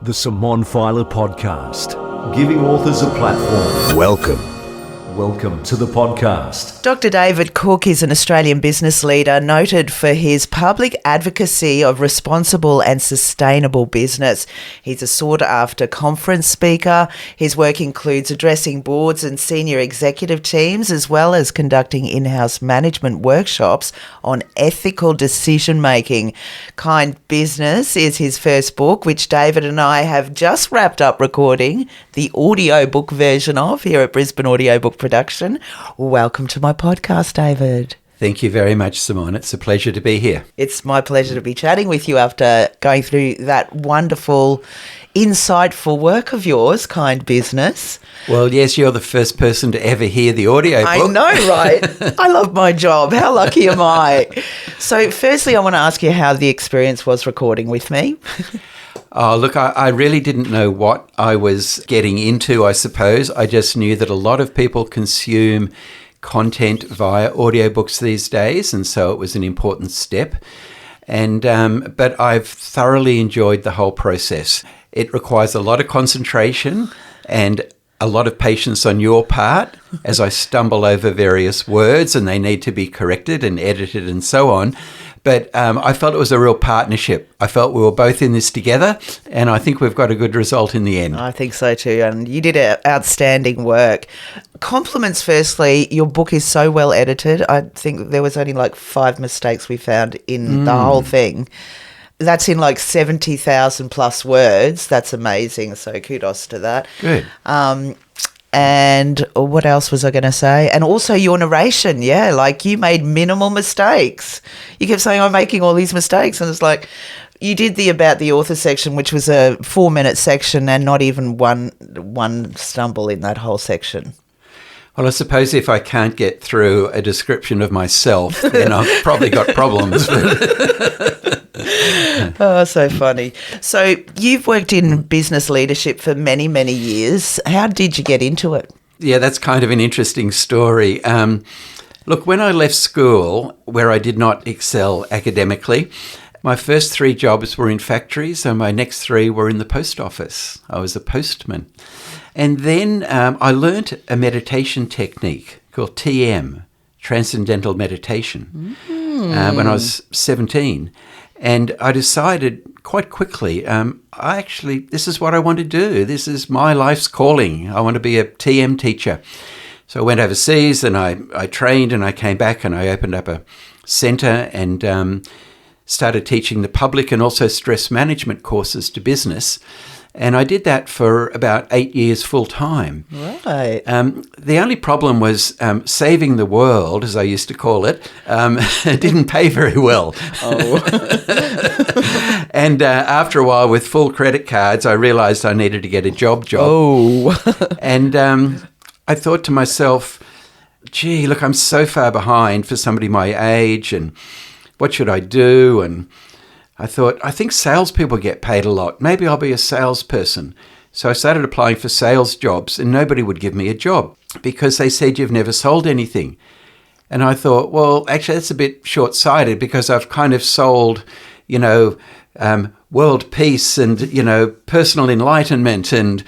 The Simone Feiler podcast, giving authors a platform. Welcome to the podcast. Dr David Cooke is an Australian business leader noted for his public advocacy of responsible and sustainable business. He's a sought-after conference speaker. His work includes addressing boards and senior executive teams, as well as conducting in-house management workshops on ethical decision-making. Kind Business is his first book, which David and I have just wrapped up recording the audiobook version of here at Brisbane Audiobook Production. Welcome to my podcast, David. Thank you very much, Simone. It's a pleasure to be here. It's my pleasure to be chatting with you after going through that wonderful, insightful work of yours, Kind Business. Well, yes, you're the first person to ever hear the audiobook. I know, right? I love my job. How lucky am I? So firstly, I want to ask you how the experience was recording with me. Oh, look, I really didn't know what I was getting into, I suppose. I just knew that a lot of people consume content via audiobooks these days, and so it was an important step. And but I've thoroughly enjoyed the whole process. It requires a lot of concentration and a lot of patience on your part as I stumble over various words and they need to be corrected and edited and so on. But I felt it was a real partnership. I felt we were both in this together, and I think we've got a good result in the end. I think so too, and you did outstanding work. Compliments firstly, your book is so well edited. I think there was only like 5 mistakes we found in the whole thing. That's in like 70,000 plus words. That's amazing, so kudos to that. Good. And what else was I going to say? And also your narration, yeah, like you made minimal mistakes. You kept saying, I'm making all these mistakes. And it's like, you did the About the Author section, which was a 4-minute section and not even one stumble in that whole section. Well, I suppose if I can't get through a description of myself, then I've probably got problems. Oh, so funny. So you've worked in business leadership for many, many years. How did you get into it? Yeah, that's kind of an interesting story. Look, when I left school, where I did not excel academically, my first 3 jobs were in factories, and my next 3 were in the post office. I was a postman. And then I learnt a meditation technique called TM, Transcendental Meditation, when I was 17. And I decided quite quickly, this is what I want to do. This is my life's calling. I want to be a TM teacher. So I went overseas and I trained, and I came back and I opened up a centre and started teaching the public and also stress management courses to business. And I did that for about 8 years full time. Right. The only problem was saving the world, as I used to call it, it didn't pay very well. Oh. And after a while, with full credit cards, I realised I needed to get a job. Oh. And I thought to myself, gee, look, I'm so far behind for somebody my age, and what should I do? And I thought, I think salespeople get paid a lot. Maybe I'll be a salesperson. So I started applying for sales jobs, and nobody would give me a job because they said you've never sold anything. And I thought, well, actually, that's a bit short-sighted because I've kind of sold, world peace and, personal enlightenment and,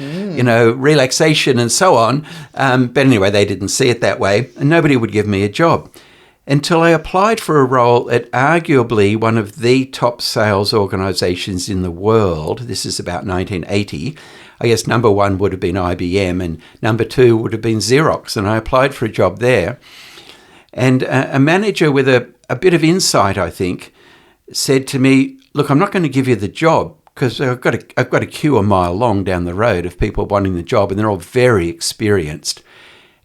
relaxation and so on. But anyway, they didn't see it that way, and nobody would give me a job. Until I applied for a role at arguably one of the top sales organisations in the world. This is about 1980. I guess number 1 would have been IBM and number 2 would have been Xerox. And I applied for a job there. And a manager with a bit of insight, I think, said to me, look, I'm not going to give you the job because I've got a queue a mile long down the road of people wanting the job, and they're all very experienced.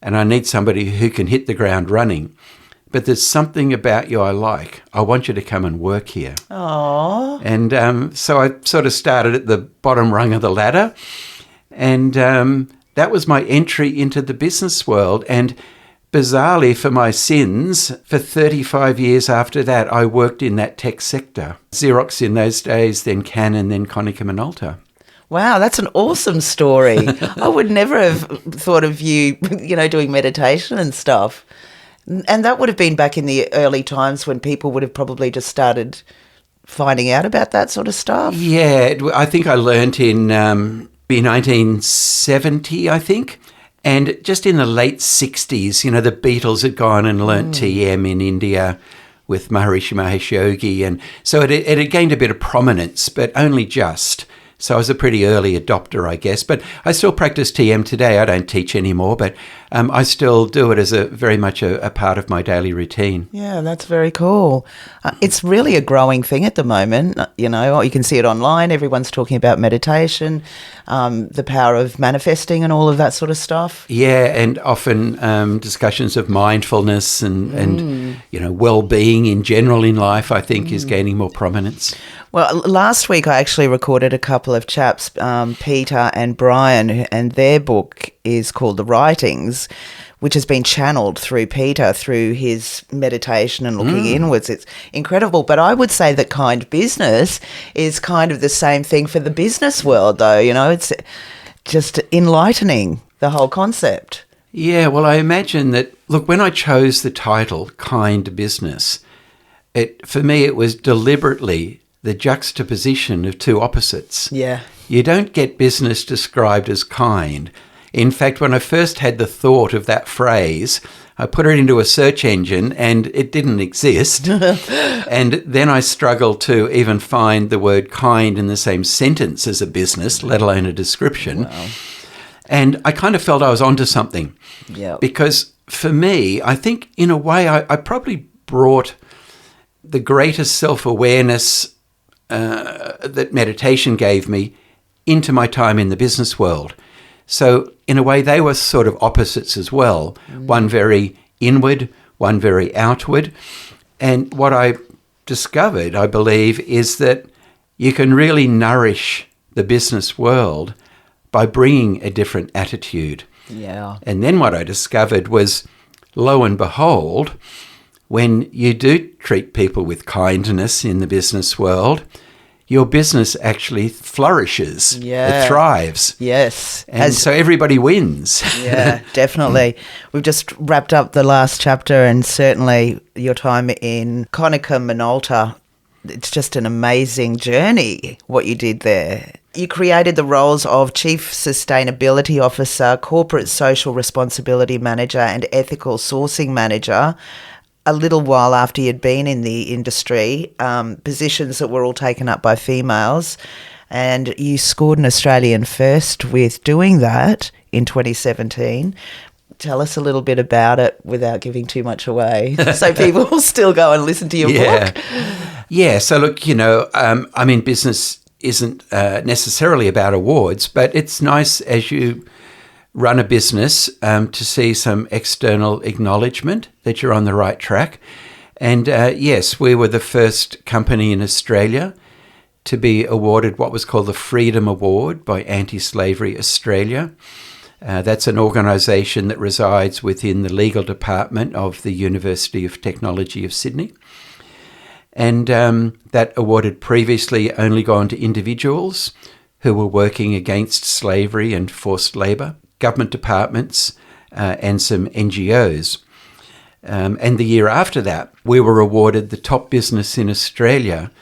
And I need somebody who can hit the ground running. But there's something about you I like. I want you to come and work here. Aww. And so I sort of started at the bottom rung of the ladder. And that was my entry into the business world. And bizarrely, for my sins, for 35 years after that, I worked in that tech sector. Xerox in those days, then Canon, then Konica Minolta. Wow, that's an awesome story. I would never have thought of you, doing meditation and stuff. And that would have been back in the early times when people would have probably just started finding out about that sort of stuff? Yeah, I think I learnt in 1970, I think. And just in the late 60s, the Beatles had gone and learnt TM in India with Maharishi Mahesh Yogi. And so it had gained a bit of prominence, but only just. So I was a pretty early adopter, I guess. But I still practice TM today. I don't teach anymore, but I still do it as very much a part of my daily routine. Yeah, that's very cool. It's really a growing thing at the moment. You can see it online. Everyone's talking about meditation, the power of manifesting and all of that sort of stuff. Yeah, and often discussions of mindfulness and well-being in general in life, I think, is gaining more prominence. Well, last week I actually recorded a couple of chaps, Peter and Brian, and their book is called The Writings, which has been channeled through Peter, through his meditation and looking inwards. It's incredible. But I would say that kind business is kind of the same thing for the business world, though. It's just enlightening, the whole concept. Yeah, well, I imagine that, look, when I chose the title, Kind Business, for me it was deliberately the juxtaposition of two opposites. Yeah. You don't get business described as kind. In fact, when I first had the thought of that phrase, I put it into a search engine and it didn't exist. And then I struggled to even find the word kind in the same sentence as a business, let alone a description. Wow. And I kind of felt I was onto something. Yeah. Because for me, I think in a way I probably brought the greatest self-awareness that meditation gave me into my time in the business world. So in a way, they were sort of opposites as well. One very inward, one very outward. And what I discovered, I believe, is that you can really nourish the business world by bringing a different attitude. Yeah. And then what I discovered was, lo and behold, when you do treat people with kindness in the business world, your business actually flourishes. Yeah. It thrives. Yes. And so everybody wins. Yeah, definitely. We've just wrapped up the last chapter, and certainly your time in Konica Minolta, it's just an amazing journey, what you did there. You created the roles of Chief Sustainability Officer, Corporate Social Responsibility Manager, and Ethical Sourcing Manager a little while after you'd been in the industry, positions that were all taken up by females, and you scored an Australian first with doing that in 2017. Tell us a little bit about it without giving too much away, so people will still go and listen to your book. Yeah, so look, business isn't necessarily about awards, but it's nice as you run a business to see some external acknowledgement that you're on the right track. And yes, we were the first company in Australia to be awarded what was called the Freedom Award by Anti-Slavery Australia. That's an organisation that resides within the legal department of the University of Technology of Sydney. And that award had previously only gone to individuals who were working against slavery and forced labour, government departments, and some NGOs. And the year after that, we were awarded the top business in Australia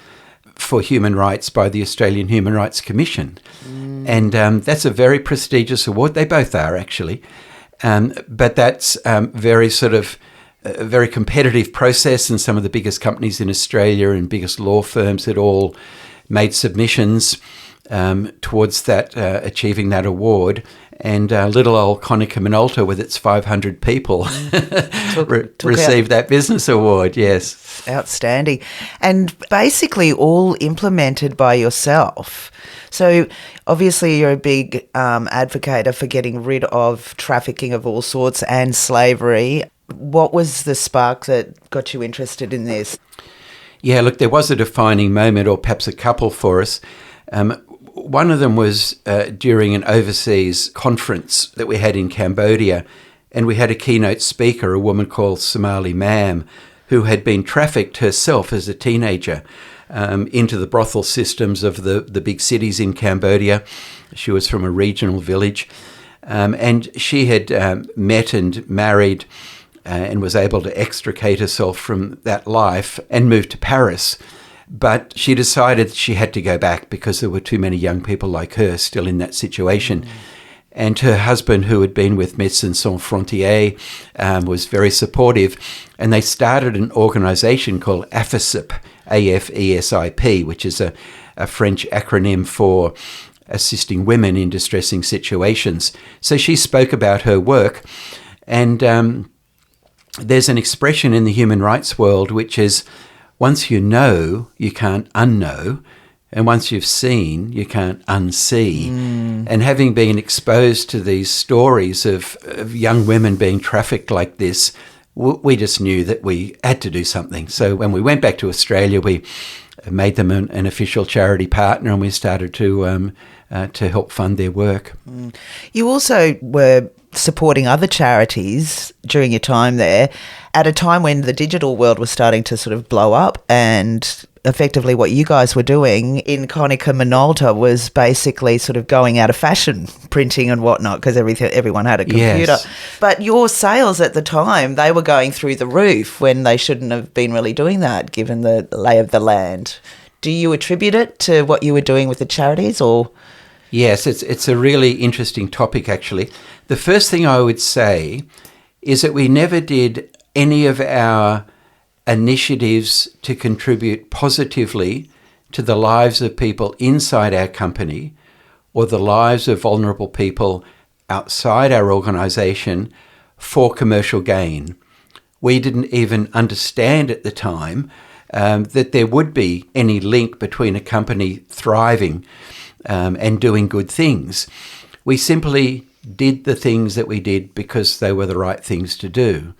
for human rights by the Australian Human Rights Commission. And that's a very prestigious award. They both are, actually. But that's very sort of a very competitive process, and some of the biggest companies in Australia and biggest law firms had all made submissions towards that, achieving that award. And little old Konica Minolta, with its 500 people, received that business award, yes. Outstanding. And basically all implemented by yourself. So obviously you're a big advocate for getting rid of trafficking of all sorts and slavery. What was the spark that got you interested in this? Yeah, look, there was a defining moment, or perhaps a couple for us. One of them was during an overseas conference that we had in Cambodia, and we had a keynote speaker, a woman called Somali Mam, who had been trafficked herself as a teenager into the brothel systems of the big cities in Cambodia. She was from a regional village, and she had met and married and was able to extricate herself from that life and moved to Paris. But she decided she had to go back because there were too many young people like her still in that situation. And her husband, who had been with Médecins Sans Frontières, was very supportive. And they started an organisation called AFESIP, AFESIP, which is a French acronym for assisting women in distressing situations. So she spoke about her work. And there's an expression in the human rights world which is, once you know, you can't unknow. And once you've seen, you can't unsee. And having been exposed to these stories of young women being trafficked like this, we just knew that we had to do something. So when we went back to Australia, we made them an official charity partner, and we started to help fund their work. You also were supporting other charities during your time there at a time when the digital world was starting to sort of blow up, and effectively what you guys were doing in Konica Minolta was basically sort of going out of fashion, printing and whatnot, because everyone had a computer. Yes. But your sales at the time, they were going through the roof when they shouldn't have been really doing that, given the lay of the land. Do you attribute it to what you were doing with the charities, or...? Yes, it's a really interesting topic, actually. The first thing I would say is that we never did any of our initiatives to contribute positively to the lives of people inside our company or the lives of vulnerable people outside our organisation for commercial gain. We didn't even understand at the time that there would be any link between a company thriving and doing good things. We simply did the things that we did because they were the right things to do.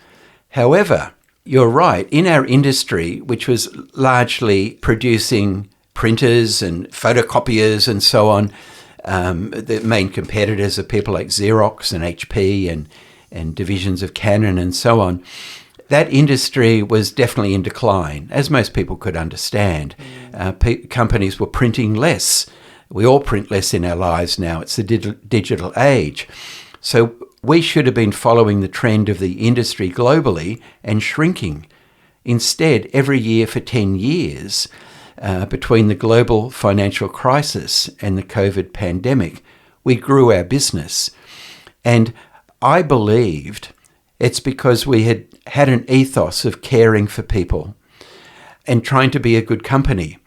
However, you're right, in our industry, which was largely producing printers and photocopiers and so on, the main competitors are people like Xerox and HP and divisions of Canon and so on. That industry was definitely in decline, as most people could understand. Companies were printing less. We all print less in our lives now. It's the digital age. So we should have been following the trend of the industry globally and shrinking. Instead, every year for 10 years, between the global financial crisis and the COVID pandemic, we grew our business. And I believed it's because we had an ethos of caring for people and trying to be a good company,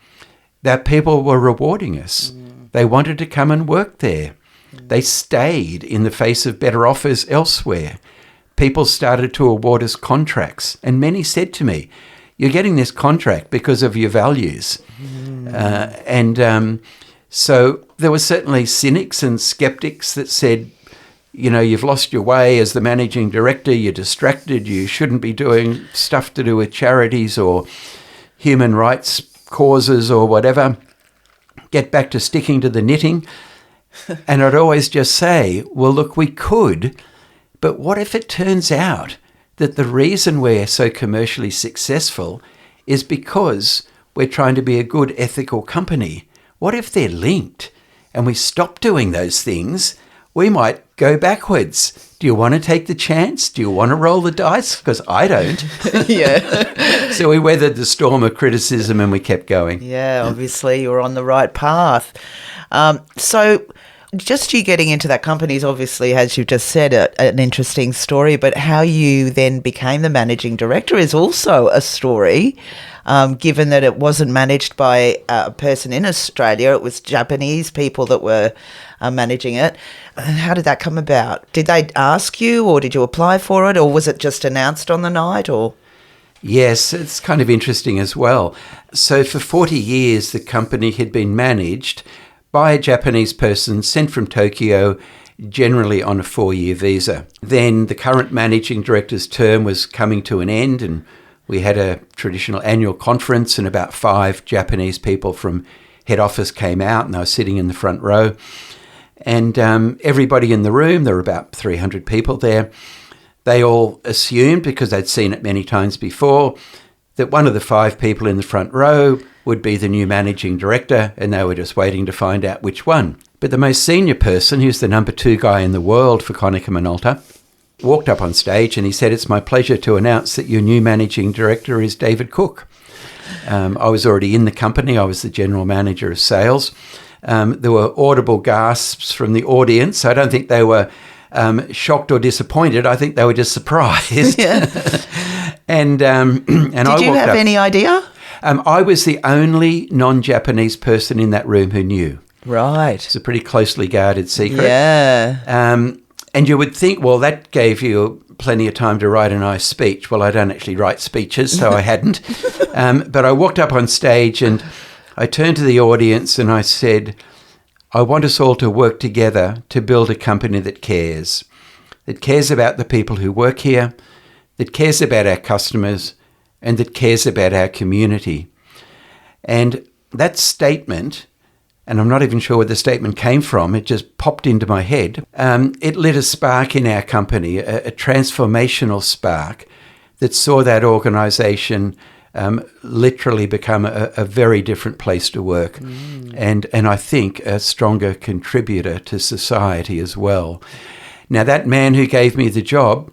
that people were rewarding us. They wanted to come and work there. They stayed in the face of better offers elsewhere. People started to award us contracts, and many said to me, "You're getting this contract because of your values." So there were certainly cynics and skeptics that said, you know, you've lost your way as the managing director, you're distracted, you shouldn't be doing stuff to do with charities or human rights causes or whatever. Get back to sticking to the knitting. And I'd always just say, well, look, we could, but what if it turns out that the reason we're so commercially successful is because we're trying to be a good ethical company? What if they're linked and we stop doing those things? We might go backwards. Do you want to take the chance? Do you want to roll the dice? Because I don't. Yeah. So we weathered the storm of criticism and we kept going. Yeah, obviously you were on the right path. So just you getting into that company is obviously, as you've just said, an interesting story, but how you then became the managing director is also a story, given that it wasn't managed by a person in Australia. It was Japanese people that were managing it. How did that come about? Did they ask you, or did you apply for it, or was it just announced on the night? Or Yes, it's kind of interesting as well. So for 40 years, the company had been managed by a Japanese person sent from Tokyo, generally on a 4-year visa. Then the current managing director's term was coming to an end, and we had a traditional annual conference, and about 5 Japanese people from head office came out, and I was sitting in the front row. And everybody in the room, there were about 300 people there, they all assumed, because they'd seen it many times before, that one of the 5 people in the front row would be the new managing director, and they were just waiting to find out which one. But the most senior person, who's the number 2 guy in the world for Konica Minolta, walked up on stage and he said, "It's my pleasure to announce that your new managing director is David Cooke." I was already in the company. I was the general manager of sales. There were audible gasps from the audience. I don't think they were shocked or disappointed. I think they were just surprised. Yeah. And did you have any idea? I was the only non-Japanese person in that room who knew. Right. It's a pretty closely guarded secret. Yeah. And you would think, well, that gave you plenty of time to write a nice speech. Well, I don't actually write speeches, so I hadn't. But I walked up on stage and I turned to the audience and I said, I want us all to work together to build a company that cares about the people who work here, that cares about our customers, and that cares about our community. And that statement, and I'm not even sure where the statement came from, it just popped into my head. It lit a spark in our company, a transformational spark that saw that organisation literally become a very different place to work, and I think a stronger contributor to society as well. Now, that man who gave me the job,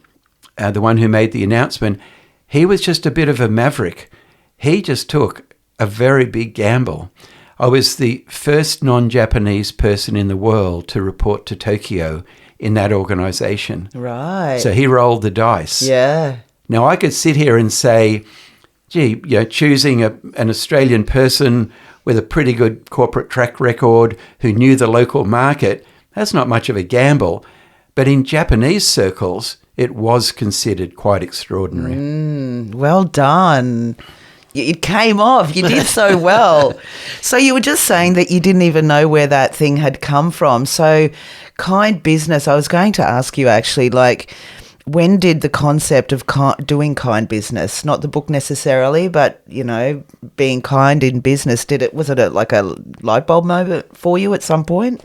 the one who made the announcement, he was just a bit of a maverick. He just took a very big gamble. I was the first non-Japanese person in the world to report to Tokyo in that organisation. Right. So he rolled the dice. Yeah. Now, I could sit here and say, gee, choosing an Australian person with a pretty good corporate track record who knew the local market, that's not much of a gamble. But in Japanese circles, it was considered quite extraordinary. Well done. It came off. You did so well. So you were just saying that you didn't even know where that thing had come from. So kind business, I was going to ask you actually, like, when did the concept of doing kind business, not the book necessarily, but, being kind in business, was it like a light bulb moment for you at some point?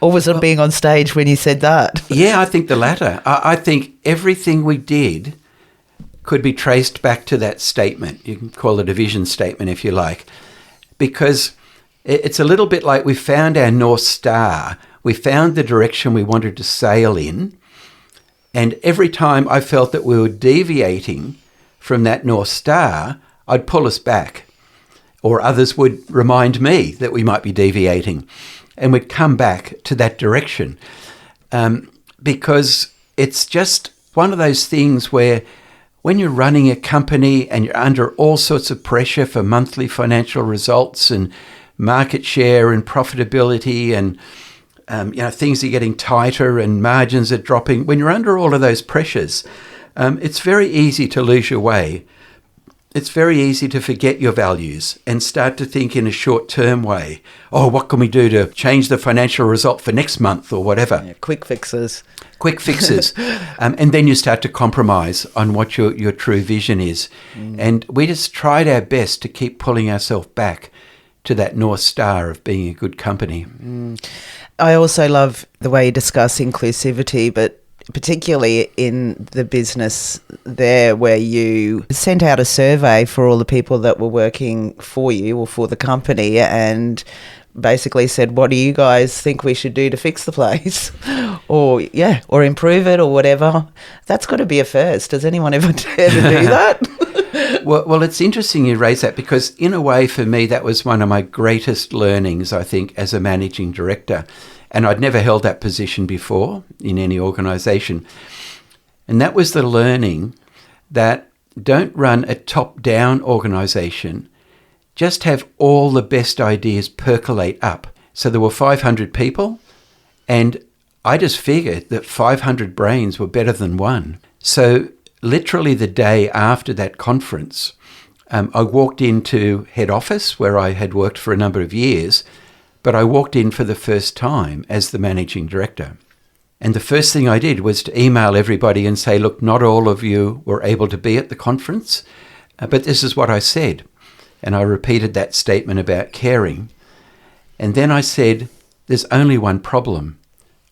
Or was it being on stage when you said that? Yeah, I think the latter. I think everything we did could be traced back to that statement. You can call it a vision statement if you like, because it's a little bit like we found our North Star. We found the direction we wanted to sail in, and every time I felt that we were deviating from that North Star, I'd pull us back, or others would remind me that we might be deviating, and we'd come back to that direction, because it's just one of those things where when you're running a company and you're under all sorts of pressure for monthly financial results and market share and profitability and things are getting tighter and margins are dropping, when you're under all of those pressures, it's very easy to lose your way. It's very easy to forget your values and start to think in a short-term way. Oh, what can we do to change the financial result for next month or whatever? Yeah, quick fixes. And then you start to compromise on what your true vision is. And we just tried our best to keep pulling ourselves back to that North Star of being a good company. I also love the way you discuss inclusivity, but particularly in the business there where you sent out a survey for all the people that were working for you or for the company and basically said, what do you guys think we should do to fix the place? or improve it or whatever. That's got to be a first. Does anyone ever dare to do that? Well, it's interesting you raise that because in a way for me that was one of my greatest learnings, I think, as a managing director. And I'd never held that position before in any organisation. And that was the learning that don't run a top-down organisation, just have all the best ideas percolate up. So there were 500 people, and I just figured that 500 brains were better than one. So literally the day after that conference, I walked into head office where I had worked for a number of years, but I walked in for the first time as the managing director. And the first thing I did was to email everybody and say, look, not all of you were able to be at the conference, but this is what I said. And I repeated that statement about caring. And then I said, there's only one problem.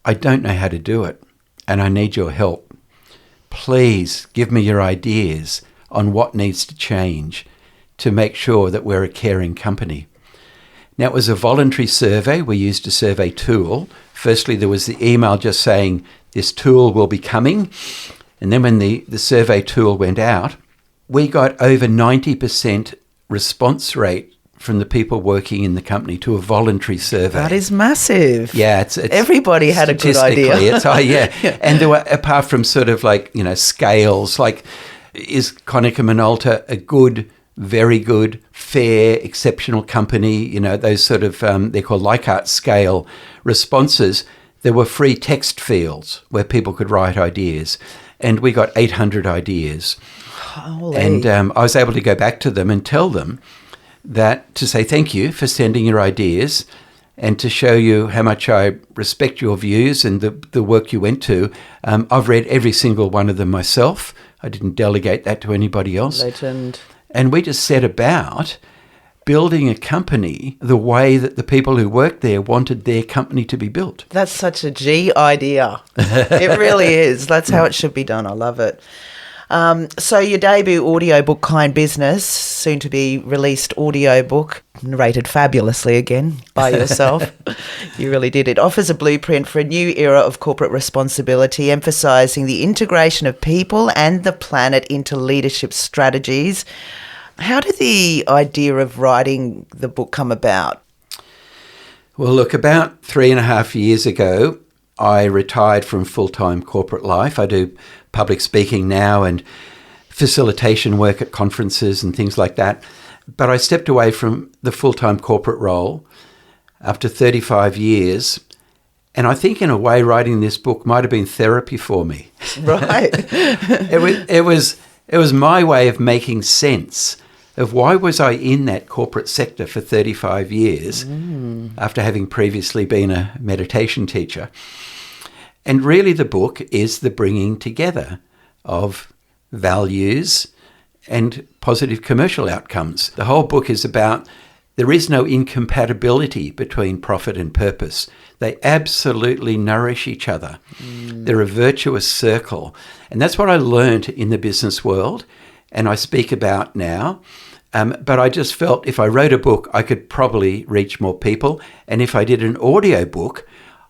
I don't know how to do it, and I need your help. Please give me your ideas on what needs to change to make sure that we're a caring company. Now, it was a voluntary survey. We used a survey tool. Firstly, there was the email just saying, this tool will be coming. And then when the survey tool went out, we got over 90% response rate from the people working in the company to a voluntary survey. That is massive. Yeah, it's everybody had a good idea. It's yeah. And there were, apart from sort of like, scales, like, is Konica Minolta a good, very good, fair, exceptional company? Those sort of, they're called Likert scale responses. There were free text fields where people could write ideas. And we got 800 ideas. Holy. And I was able to go back to them and tell them that, to say thank you for sending your ideas and to show you how much I respect your views and the work you went to. I've read every single one of them myself. I didn't delegate that to anybody else. Legend. And we just set about building a company the way that the people who worked there wanted their company to be built. That's such a G idea. It really is. That's how it should be done. I love it. So your debut audiobook, Kind Business, soon to be released audiobook, narrated fabulously again by yourself. You really did. It offers a blueprint for a new era of corporate responsibility, emphasising the integration of people and the planet into leadership strategies. How did the idea of writing the book come about? Well, look, about 3.5 years ago, I retired from full-time corporate life. I do public speaking now and facilitation work at conferences and things like that. But I stepped away from the full-time corporate role after 35 years. And I think in a way writing this book might have been therapy for me. Right. It was my way of making sense of why was I in that corporate sector for 35 years after having previously been a meditation teacher. And really the book is the bringing together of values and positive commercial outcomes. The whole book is about there is no incompatibility between profit and purpose. They absolutely nourish each other. They're a virtuous circle. And that's what I learned in the business world and I speak about now. But I just felt if I wrote a book, I could probably reach more people. And if I did an audio book,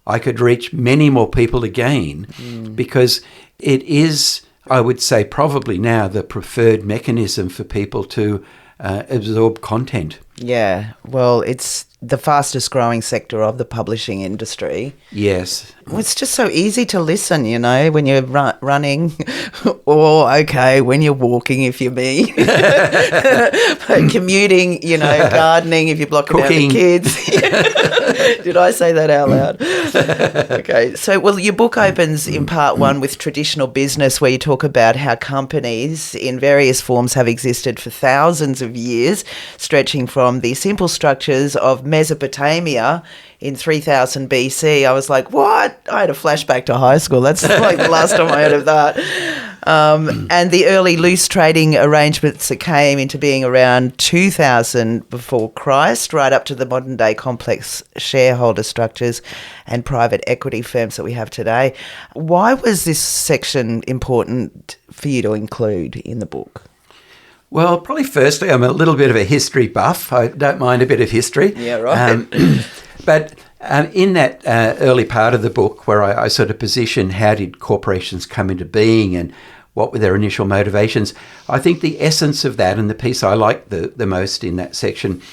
I could reach many more people again because it is, I would say, probably now the preferred mechanism for people to absorb content. Yeah, well, it's the fastest growing sector of the publishing industry. Yes. Well, it's just so easy to listen, when you're running or, when you're walking, if you're me. Commuting, gardening, if you're blocking out the kids. Did I say that out loud? Okay. So, well, your book opens in part one with traditional business, where you talk about how companies in various forms have existed for thousands of years, stretching from the simple structures of Mesopotamia in 3000 BC. I was like, what? I had a flashback to high school. That's like the last time I heard of that. And the early loose trading arrangements that came into being around 2000 before Christ, right up to the modern day complex shareholder structures and private equity firms that we have today. Why was this section important for you to include in the book? Well, probably firstly, I'm a little bit of a history buff. I don't mind a bit of history. Yeah, right. But in that early part of the book where I sort of position how did corporations come into being and what were their initial motivations, I think the essence of that and the piece I like the most in that section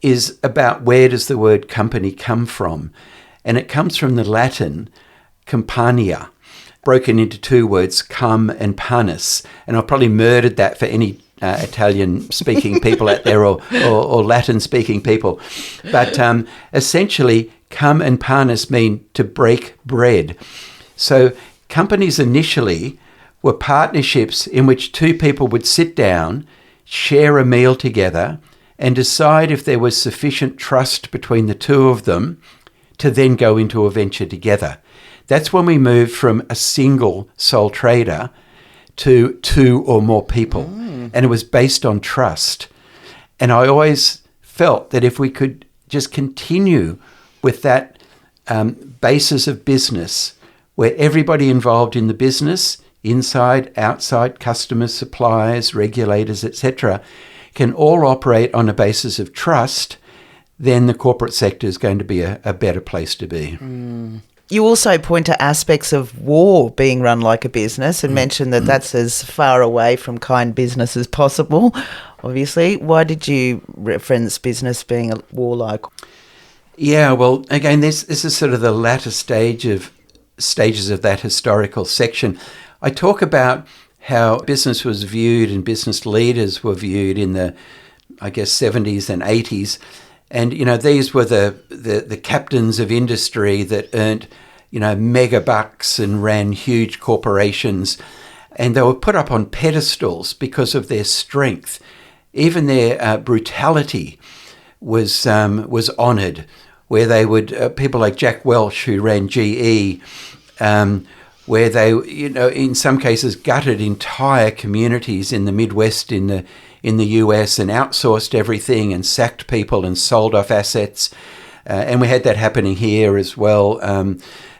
is about where does the word company come from. And it comes from the Latin compania, broken into two words, cum and panis. And I've probably murdered that for any Italian-speaking people out there or Latin-speaking people. But essentially, cum and panis mean to break bread. So companies initially were partnerships in which two people would sit down, share a meal together, and decide if there was sufficient trust between the two of them to then go into a venture together. That's when we moved from a single sole trader to two or more people. And it was based on trust. And I always felt that if we could just continue with that basis of business, where everybody involved in the business, inside, outside, customers, suppliers, regulators, etc., can all operate on a basis of trust, then the corporate sector is going to be a better place to be. You also point to aspects of war being run like a business and mention that that's as far away from kind business as possible, obviously. Why did you reference business being warlike? Yeah, well, again, this is sort of the latter stages of that historical section. I talk about how business was viewed and business leaders were viewed in the, I guess, 70s and 80s. And, these were the captains of industry that earned, mega bucks and ran huge corporations. And they were put up on pedestals because of their strength. Even their brutality was honoured, where they would, people like Jack Welch, who ran GE, where they, in some cases gutted entire communities in the Midwest in the US and outsourced everything and sacked people and sold off assets. And we had that happening here as well.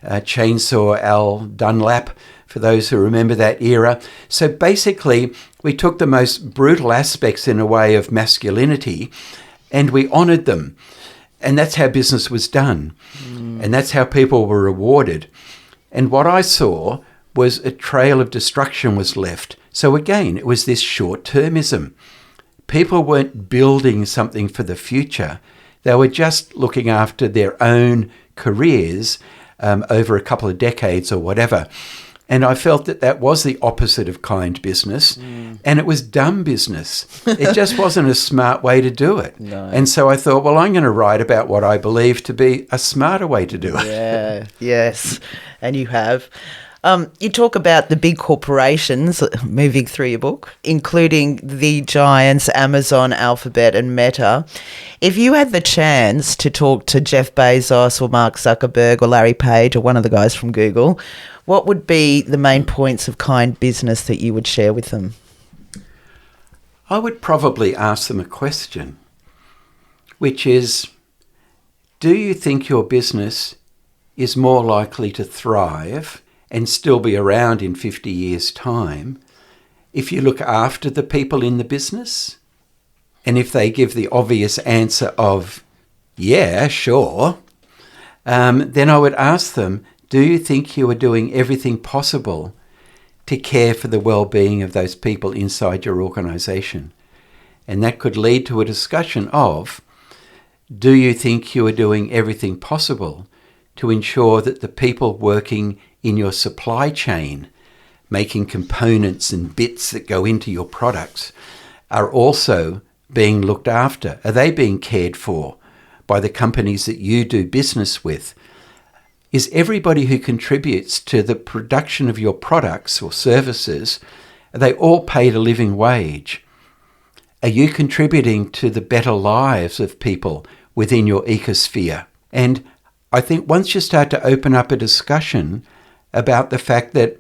Chainsaw Al Dunlap, for those who remember that era. So basically, we took the most brutal aspects in a way of masculinity and we honoured them. And that's how business was done. And that's how people were rewarded. And what I saw was a trail of destruction was left. So again, it was this short-termism. People weren't building something for the future. They were just looking after their own careers over a couple of decades or whatever. And I felt that was the opposite of kind business. And it was dumb business. It just wasn't a smart way to do it. No. And so I thought, well, I'm going to write about what I believe to be a smarter way to do it. Yeah, yes. And you have. You talk about the big corporations moving through your book, including the giants Amazon, Alphabet and Meta. If you had the chance to talk to Jeff Bezos or Mark Zuckerberg or Larry Page or one of the guys from Google, what would be the main points of kind business that you would share with them? I would probably ask them a question, which is, do you think your business is more likely to thrive and still be around in 50 years' time if you look after the people in the business? And if they give the obvious answer of, yeah, sure, then I would ask them, do you think you are doing everything possible to care for the well-being of those people inside your organisation? And that could lead to a discussion of, do you think you are doing everything possible to ensure that the people working in your supply chain, making components and bits that go into your products, are also being looked after? Are they being cared for by the companies that you do business with? Is everybody who contributes to the production of your products or services, are they all paid a living wage? Are you contributing to the better lives of people within your ecosphere? And I think once you start to open up a discussion about the fact that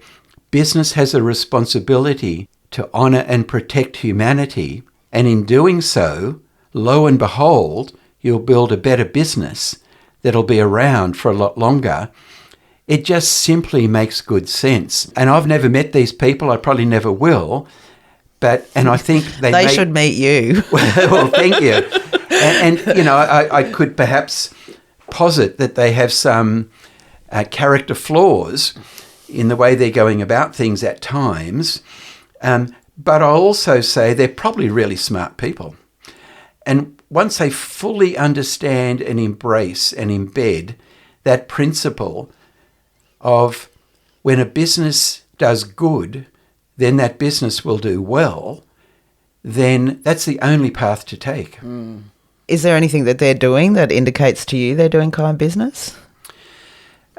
business has a responsibility to honour and protect humanity, and in doing so, lo and behold, you'll build a better business that'll be around for a lot longer, it just simply makes good sense. And I've never met these people, I probably never will, and I think they should meet you. Well, thank you. And I could perhaps posit that they have some character flaws in the way they're going about things at times, but I'll also say they're probably really smart people. And once they fully understand and embrace and embed that principle of when a business does good, then that business will do well, then that's the only path to take. Is there anything that they're doing that indicates to you they're doing kind business?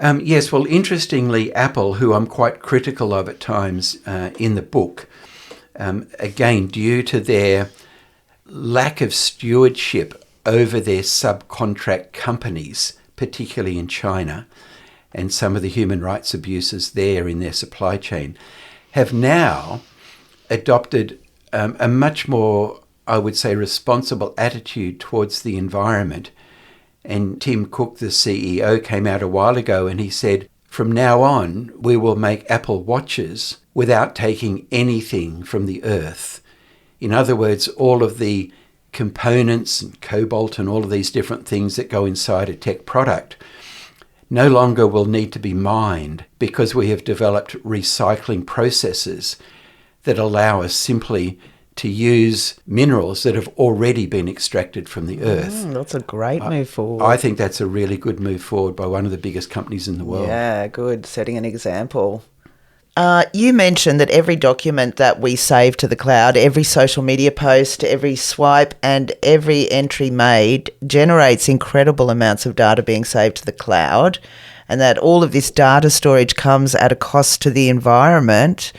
Yes, well, interestingly, Apple, who I'm quite critical of at times in the book, again, due to their lack of stewardship over their subcontract companies, particularly in China, and some of the human rights abuses there in their supply chain, have now adopted a much more, I would say, responsible attitude towards the environment. And Tim Cook, the CEO, came out a while ago and he said, from now on, we will make Apple watches without taking anything from the earth. In other words, all of the components and cobalt and all of these different things that go inside a tech product no longer will need to be mined because we have developed recycling processes that allow us simply to use minerals that have already been extracted from the earth. That's a great move forward. I think that's a really good move forward by one of the biggest companies in the world. Yeah, good. Setting an example. You mentioned that every document that we save to the cloud, every social media post, every swipe and every entry made generates incredible amounts of data being saved to the cloud, and that all of this data storage comes at a cost to the environment.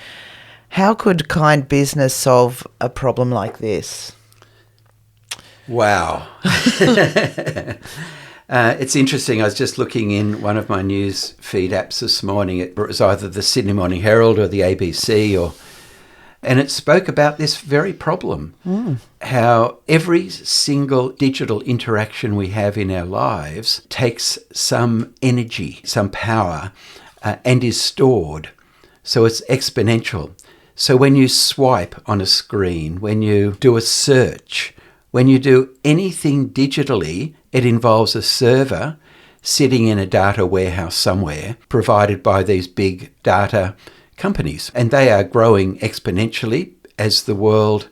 How could kind business solve a problem like this? Wow. It's interesting. I was just looking in one of my news feed apps this morning. It was either the Sydney Morning Herald or the ABC, and it spoke about this very problem. How every single digital interaction we have in our lives takes some energy, some power, and is stored. So it's exponential. So when you swipe on a screen, when you do a search, when you do anything digitally, it involves a server sitting in a data warehouse somewhere provided by these big data companies. And they are growing exponentially as the world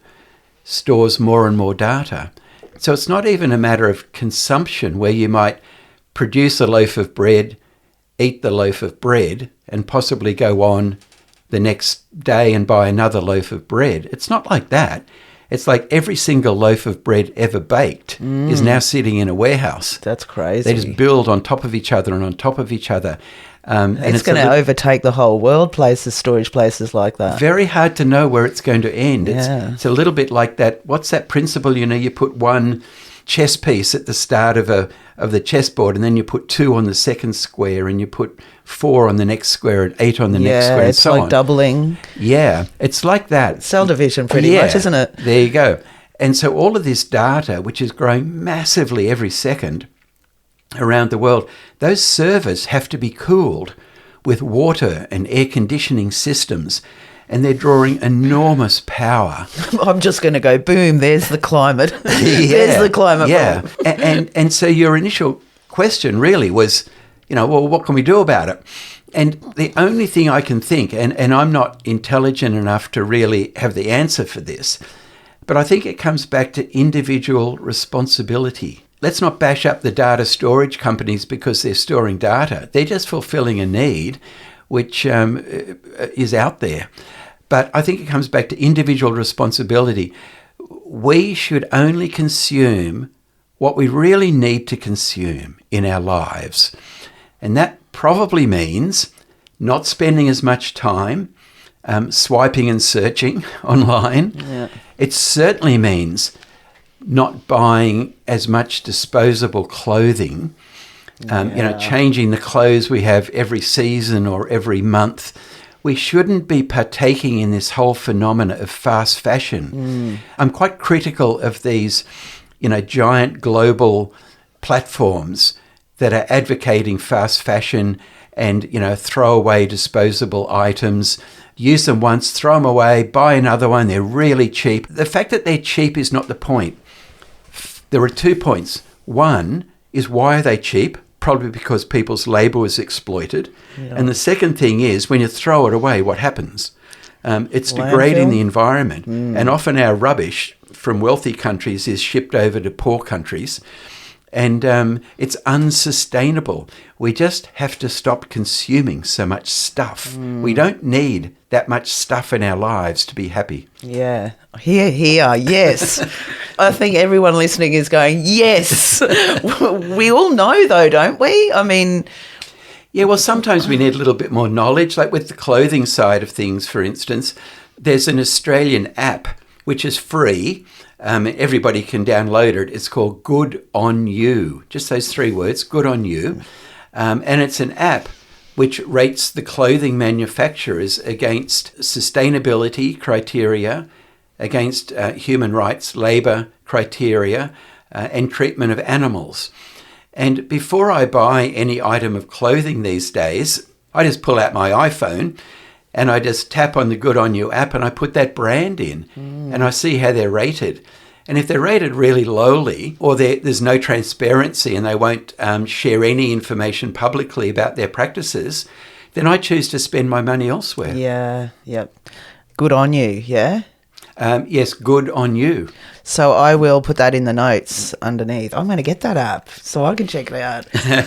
stores more and more data. So it's not even a matter of consumption where you might produce a loaf of bread, eat the loaf of bread, and possibly go on the next day and buy another loaf of bread. It's not like that. It's like every single loaf of bread ever baked is now sitting in a warehouse. That's crazy. They just build on top of each other and on top of each other. And it's going to overtake the whole world, storage places like that. Very hard to know where it's going to end. Yeah. It's a little bit like that. What's that principle? You put one chess piece at the start of the chessboard, and then you put 2 on the second square, and you put 4 on the next square, and 8 on the next square, and so on. Yeah, it's like doubling. Yeah, it's like that. Cell division pretty much, isn't it? There you go. And so all of this data, which is growing massively every second around the world, those servers have to be cooled with water and air conditioning systems, and they're drawing enormous power. I'm just going to go, boom, there's the climate. There's the climate. Yeah. And so your initial question really was, well, what can we do about it? And the only thing I can think, and I'm not intelligent enough to really have the answer for this, but I think it comes back to individual responsibility. Let's not bash up the data storage companies because they're storing data. They're just fulfilling a need which is out there. But I think it comes back to individual responsibility. We should only consume what we really need to consume in our lives. And that probably means not spending as much time swiping and searching online. Yeah. It certainly means not buying as much disposable clothing, changing the clothes we have every season or every month. We shouldn't be partaking in this whole phenomena of fast fashion. I'm quite critical of these, giant global platforms that are advocating fast fashion and, throw away disposable items, use them once, throw them away, buy another one. They're really cheap. The fact that they're cheap is not the point. There are 2 points. One is, why are they cheap? Probably because people's labour was exploited. Yeah. And the second thing is, when you throw it away, what happens? It's degrading the environment. And often our rubbish from wealthy countries is shipped over to poor countries. And it's unsustainable. We just have to stop consuming so much stuff. We don't need that much stuff in our lives to be happy. Yeah. Here, yes. I think everyone listening is going, yes. We all know though, don't we? I mean... Yeah, well, sometimes we need a little bit more knowledge. Like with the clothing side of things, for instance, there's an Australian app which is free. Everybody can download it. It's called Good On You. Just those 3 words, Good On You. And it's an app which rates the clothing manufacturers against sustainability criteria, against human rights, labour criteria, and treatment of animals. And before I buy any item of clothing these days, I just pull out my iPhone and I just tap on the Good On You app and I put that brand in and I see how they're rated. And if they're rated really lowly, or there's no transparency and they won't share any information publicly about their practices, then I choose to spend my money elsewhere. Yeah, yep. Good on you, yeah? Yes, good on you. So I will put that in the notes underneath. I'm going to get that app so I can check it out.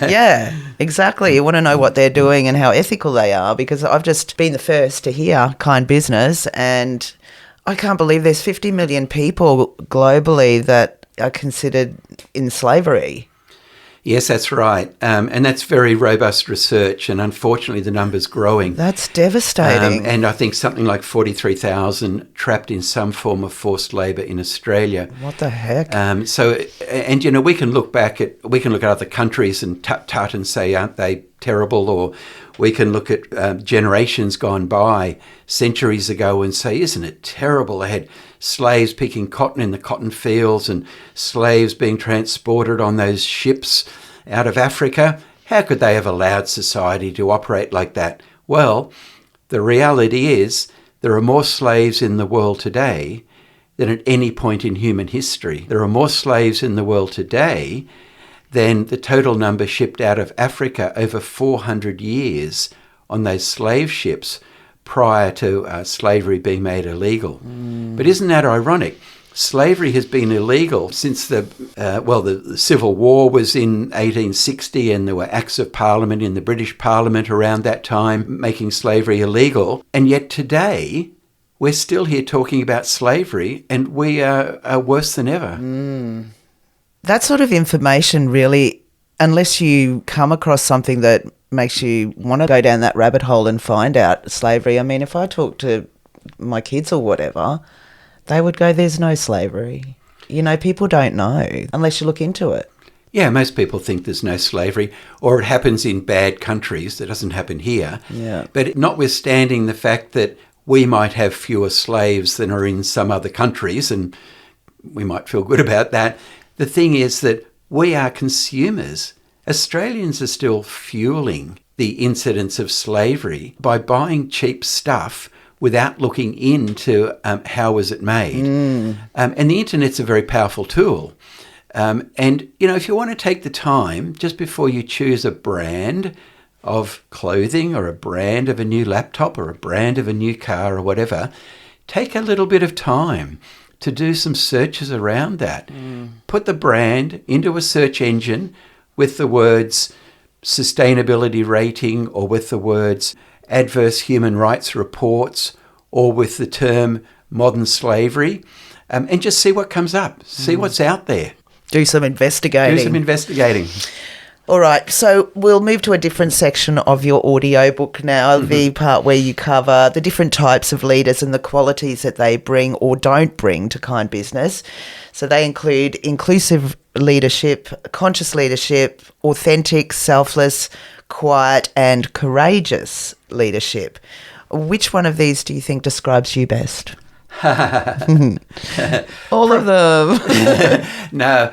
Yeah, exactly. You want to know what they're doing and how ethical they are, because I've just been the first to hear Kind Business, and I can't believe there's 50 million people globally that are considered in slavery. Yes, that's right. And that's very robust research, and unfortunately the number's growing. That's devastating. And I think something like 43,000 trapped in some form of forced labour in Australia. What the heck? We can look at other countries and tut and say, aren't they terrible? Or we can look at generations gone by, centuries ago, and say, isn't it terrible? They had slaves picking cotton in the cotton fields and slaves being transported on those ships out of Africa. How could they have allowed society to operate like that? Well, the reality is there are more slaves in the world today than at any point in human history. There are more slaves in the world today than the total number shipped out of Africa over 400 years on those slave ships prior to slavery being made illegal. But isn't that ironic? Slavery has been illegal since the Civil War was in 1860, and there were Acts of Parliament in the British Parliament around that time making slavery illegal. And yet today, we're still here talking about slavery, and we are worse than ever. That sort of information really, unless you come across something that makes you want to go down that rabbit hole and find out slavery. I mean, if I talk to my kids or whatever, they would go, there's no slavery. You know, people don't know unless you look into it. Yeah, most people think there's no slavery, or it happens in bad countries. That doesn't happen here. Yeah. But notwithstanding the fact that we might have fewer slaves than are in some other countries, and we might feel good about that, the thing is that we are consumers. Australians are still fueling the incidence of slavery by buying cheap stuff without looking into how was it made. And the internet's a very powerful tool. And, if you want to take the time, just before you choose a brand of clothing or a brand of a new laptop or a brand of a new car or whatever, take a little bit of time to do some searches around that. Put the brand into a search engine with the words sustainability rating, or with the words adverse human rights reports, or with the term modern slavery, and just see what comes up. See what's out there. Do some investigating. All right, so we'll move to a different section of your audiobook now, the part where you cover the different types of leaders and the qualities that they bring or don't bring to Kind Business. So they include inclusive leadership, conscious leadership, authentic, selfless, quiet and courageous leadership. Which one of these do you think describes you best? All of them. No,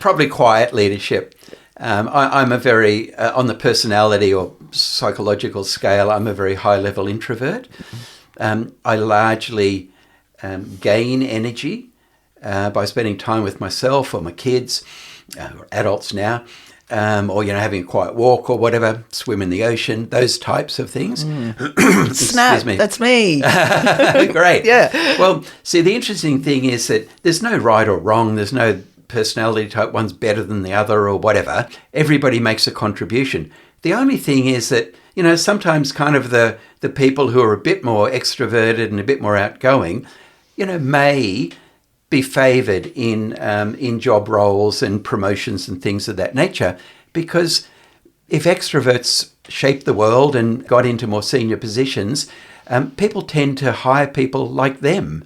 probably quiet leadership. I'm a very, on the personality or psychological scale, I'm a very high-level introvert. I largely gain energy by spending time with myself or my kids, or adults now, or, having a quiet walk or whatever, swim in the ocean, those types of things. Snap, that's me. Great. Yeah. Well, see, the interesting thing is that there's no right or wrong. There's no personality type, one's better than the other or whatever. Everybody makes a contribution. The only thing is that, sometimes kind of the people who are a bit more extroverted and a bit more outgoing, may be favoured in job roles and promotions and things of that nature, because if extroverts shaped the world and got into more senior positions, people tend to hire people like them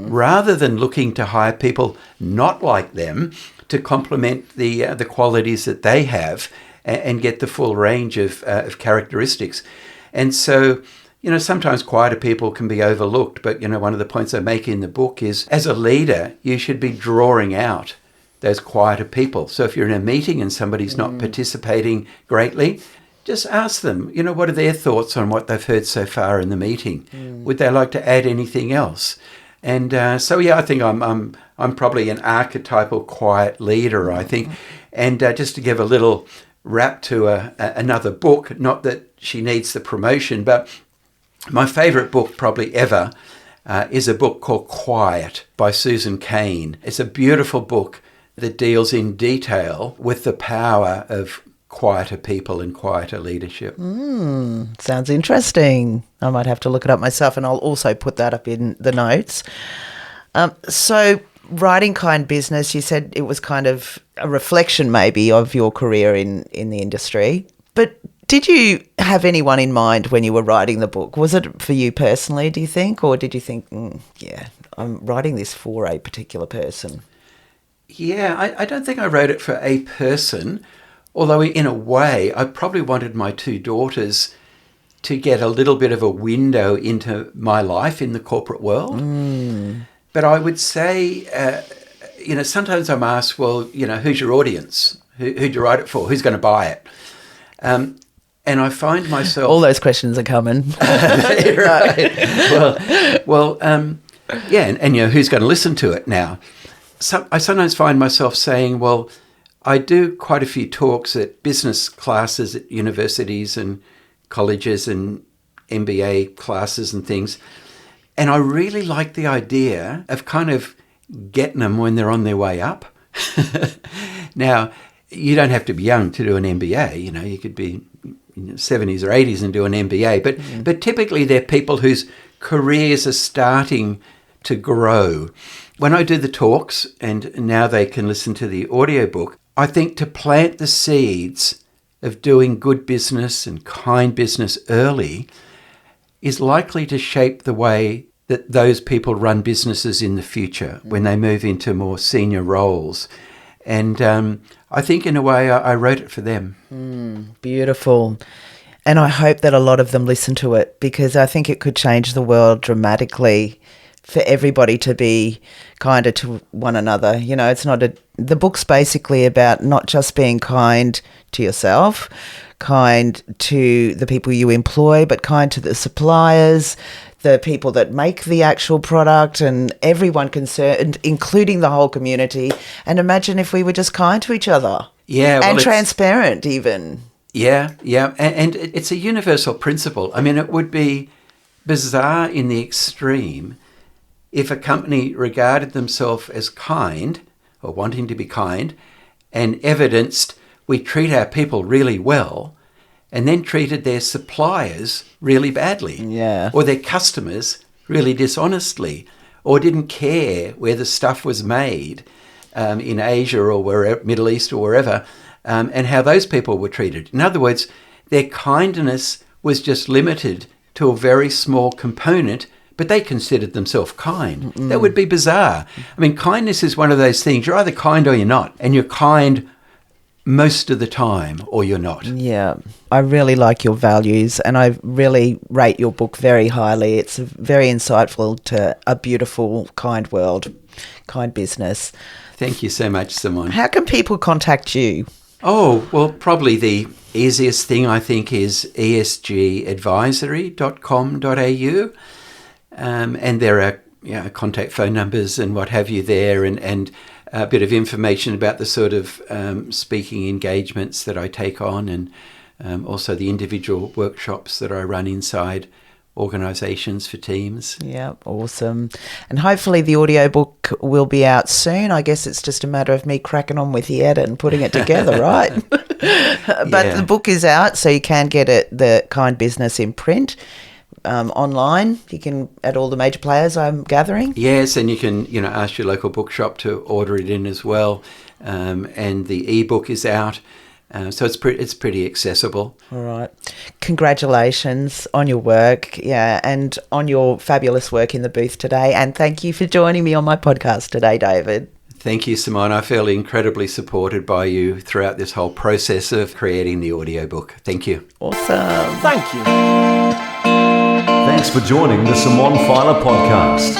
rather than looking to hire people not like them to complement the qualities that they have and get the full range of characteristics. And so, sometimes quieter people can be overlooked, but, one of the points I make in the book is, as a leader, you should be drawing out those quieter people. So if you're in a meeting and somebody's not participating greatly, just ask them, what are their thoughts on what they've heard so far in the meeting? Would they like to add anything else? And I think I'm probably an archetypal quiet leader, I think. And just to give a little wrap to another book, not that she needs the promotion, but my favourite book probably ever is a book called Quiet by Susan Cain. It's a beautiful book that deals in detail with the power of quieter people and quieter leadership. Sounds interesting. I might have to look it up myself, and I'll also put that up in the notes. So writing Kind Business, you said it was kind of a reflection maybe of your career in the industry. But did you have anyone in mind when you were writing the book? Was it for you personally, do you think? Or did you think, I'm writing this for a particular person? Yeah, I don't think I wrote it for a person, although in a way I probably wanted my two daughters to get a little bit of a window into my life in the corporate world. But I would say, sometimes I'm asked, well, who's your audience? Who'd you write it for? Who's going to buy it? And I find myself... All those questions are coming. Right. And who's going to listen to it now? So I sometimes find myself saying, well, I do quite a few talks at business classes at universities and colleges and MBA classes and things. And I really like the idea of kind of getting them when they're on their way up. Now, you don't have to be young to do an MBA. You could be in your 70s or 80s and do an MBA. But typically they're people whose careers are starting to grow. When I do the talks, and now they can listen to the audiobook, I think to plant the seeds of doing good business and kind business early is likely to shape the way that those people run businesses in the future when they move into more senior roles. And I think in a way I wrote it for them. Beautiful. And I hope that a lot of them listen to it, because I think it could change the world dramatically for everybody to be kinder to one another. It's not the book's basically about not just being kind to yourself, kind to the people you employ, but kind to the suppliers, the people that make the actual product, and everyone concerned, including the whole community. And imagine if we were just kind to each other. Yeah. And transparent even. Yeah. And it's a universal principle. I mean, it would be bizarre in the extreme if a company regarded themselves as kind, or wanting to be kind, and evidenced we treat our people really well, and then treated their suppliers really badly, or their customers really dishonestly, or didn't care where the stuff was made in Asia or wherever, Middle East or wherever, and how those people were treated. In other words, their kindness was just limited to a very small component, but they considered themselves kind. That would be bizarre. I mean, kindness is one of those things. You're either kind or you're not, and you're kind most of the time, or you're not. Yeah, I really like your values, and I really rate your book very highly. It's very insightful to a beautiful, kind world, kind business. Thank you so much, Simone. How can people contact you? Oh, well, probably the easiest thing, I think, is esgadvisory.com.au. And there are contact phone numbers and what have you there, and a bit of information about the sort of speaking engagements that I take on, and also the individual workshops that I run inside organisations for teams. Yeah, awesome. And hopefully the audiobook will be out soon. I guess it's just a matter of me cracking on with the edit and putting it together, right? But the book is out, so you can get it, the Kind Business, in print. Online, you can at all the major players, I'm gathering. Yes, and you can ask your local bookshop to order it in as well. And the ebook is out, so it's pretty accessible. All right, congratulations on your work, and on your fabulous work in the booth today. And thank you for joining me on my podcast today, David. Thank you, Simone. I feel incredibly supported by you throughout this whole process of creating the audiobook. Thank you. Awesome. Thank you. Thanks for joining the Simone Feiler podcast.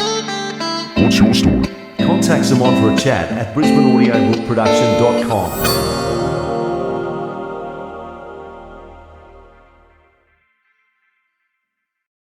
What's your story? Contact Simone for a chat at brisbaneaudiobookproduction.com.